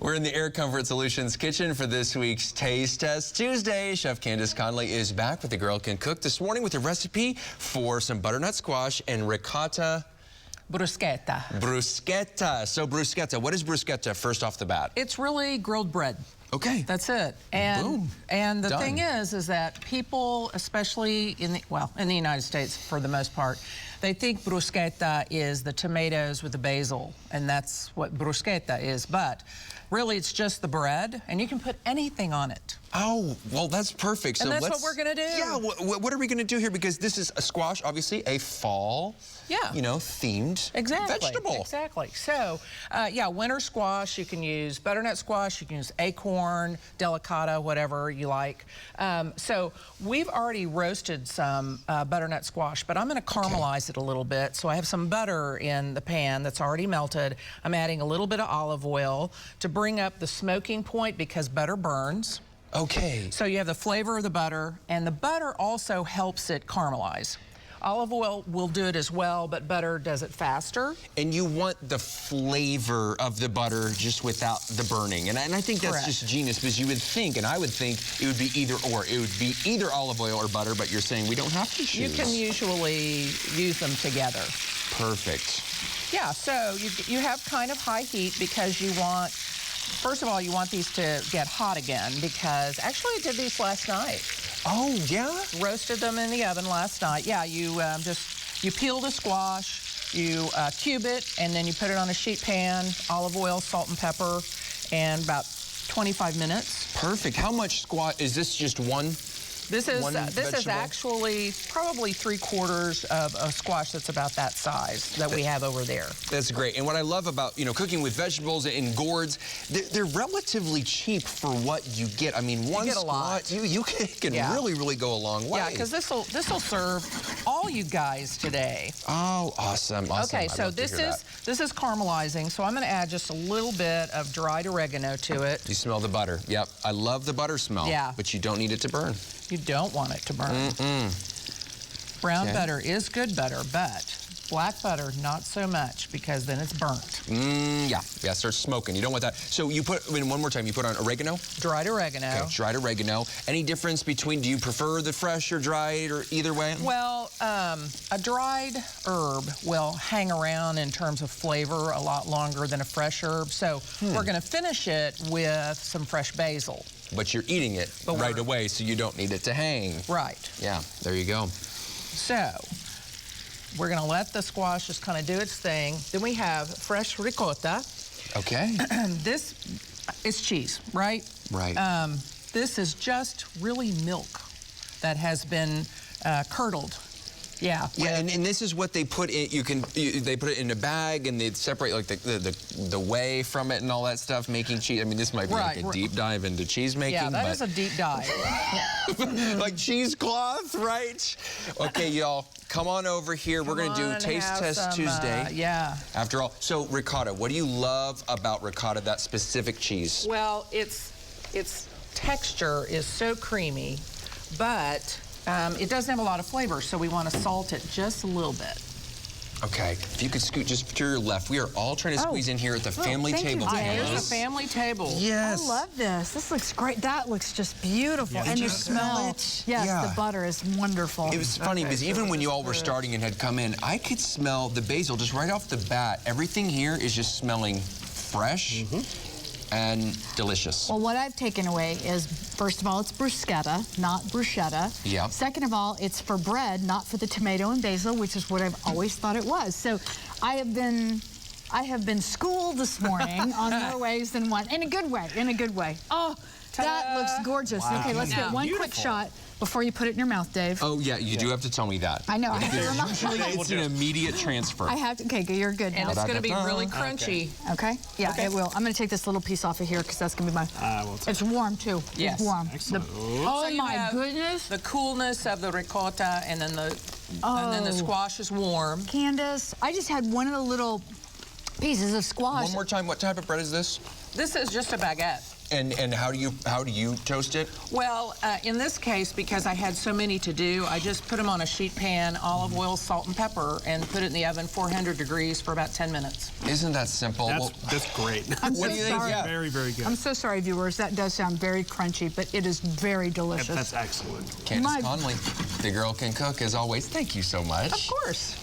We're in the Air Comfort Solutions kitchen for this week's Taste Test Tuesday. Chef Candace Conley is back with The Girl Can Cook this morning with a recipe for some butternut squash and ricotta bruschetta. Bruschetta. So bruschetta, what is bruschetta first off the bat? It's really grilled bread. Okay. That's it. And boom. And the Done. thing is that people, especially in the United States for the most part, they think bruschetta is the tomatoes with the basil, and that's what bruschetta is. But really, it's just the bread, and you can put anything on it. Oh, well, that's perfect. So and that's what we're going to do. Yeah, what are we going to do here? Because this is a squash, obviously, a fall, themed vegetable. Exactly. So, yeah, winter squash, you can use butternut squash, you can use acorn, delicata, whatever you like. So we've already roasted some butternut squash, but I'm going to caramelize it a little bit. So I have some butter in the pan that's already melted. I'm adding a little bit of olive oil to bring up the smoking point because butter burns. Okay. So you have the flavor of the butter, and the butter also helps it caramelize. Olive oil will do it as well, but butter does it faster. And you want the flavor of the butter just without the burning. And I think that's just genius, because you would think, and I would think, it would be either or. It would be either olive oil or butter, but you're saying we don't have to choose. You can usually use them together. Perfect. Yeah, so you have kind of high heat because you want, first of all, you want these to get hot again, because actually I did these last night. Oh, yeah? Roasted them in the oven last night. Yeah, you you peel the squash, you cube it, and then you put it on a sheet pan, olive oil, salt and pepper, and about 25 minutes. Perfect. How much squash, is this just one? This is actually probably 3/4 of a squash that's about that size that we have over there. That's great. And what I love about, cooking with vegetables in gourds, they're relatively cheap for what you get. I mean, one squash, you can really, really go a long way. Yeah, because this'll serve all you guys today. Oh, awesome. Okay, so this is caramelizing, so I'm going to add just a little bit of dried oregano to it. You smell the butter. Yep. I love the butter smell. Yeah. But you don't need it to burn. You don't want it to burn. Brown butter is good butter, but black butter, not so much, because then it's burnt. Yeah, starts smoking. You don't want that. So you put, one more time, you put on oregano? Dried oregano. Okay, dried oregano. Any difference between, do you prefer the fresh or dried, or either way? Well, a dried herb will hang around in terms of flavor a lot longer than a fresh herb. So we're going to finish it with some fresh basil. But you're eating it right away, so you don't need it to hang. Right. Yeah, there you go. So we're going to let the squash just kind of do its thing. Then we have fresh ricotta. Okay. This is cheese, right? Right. This is just really milk that has been curdled. Yeah. Yeah, and this is what they put in. They put it in a bag, and they separate like the whey from it and all that stuff, making cheese. I mean, this might be like a deep dive into cheese making. Yeah, that is a deep dive. Like cheesecloth, right? Okay, y'all, come on over here. We're gonna do Taste Test Tuesday. Yeah. After all, so ricotta. What do you love about ricotta? That specific cheese? Well, its texture is so creamy, but it doesn't have a lot of flavor, so we want to salt it just a little bit. Okay, if you could scoot just to your left. We are all trying to squeeze in here at the family table. Here's the family table. Yes. I love this. This looks great. That looks just beautiful. Yeah. And Did you the smell it? Yes, Yeah. the butter is wonderful. It was funny because even when you all were starting and had come in, I could smell the basil just right off the bat. Everything here is just smelling fresh. And delicious. Well, what I've taken away is, first of all, it's bruschetta, not bruschetta. Yeah. Second of all, it's for bread, not for the tomato and basil, which is what I've always thought it was. So I have been schooled this morning on more ways than one, in a good way, in a good way. Oh, that looks gorgeous. Wow. Okay, let's get one quick shot before you put it in your mouth, Dave. Oh, yeah, you do have to tell me that. I know. I have to remind you. It's an immediate transfer. I have to. Okay, you're good now. And it's going to be really crunchy. Okay? Yeah, it will. I'm going to take this little piece off of here because that's going to be my... it's warm, too. Yes. It's warm. Oh, so my goodness. The coolness of the ricotta, and then the squash is warm. Candace, I just had one of the little pieces of squash. One more time, what type of bread is this? This is just a baguette. And how do you toast it? Well, in this case, because I had so many to do, I just put them on a sheet pan, olive oil, salt, and pepper, and put it in the oven 400 degrees for about 10 minutes. Isn't that simple? That's great. I'm what so do you think? sorry. Yeah. Very, very good. I'm so sorry, viewers. That does sound very crunchy, but it is very delicious. That's excellent. Candace Conley, the girl can cook, as always. Thank you so much. Of course.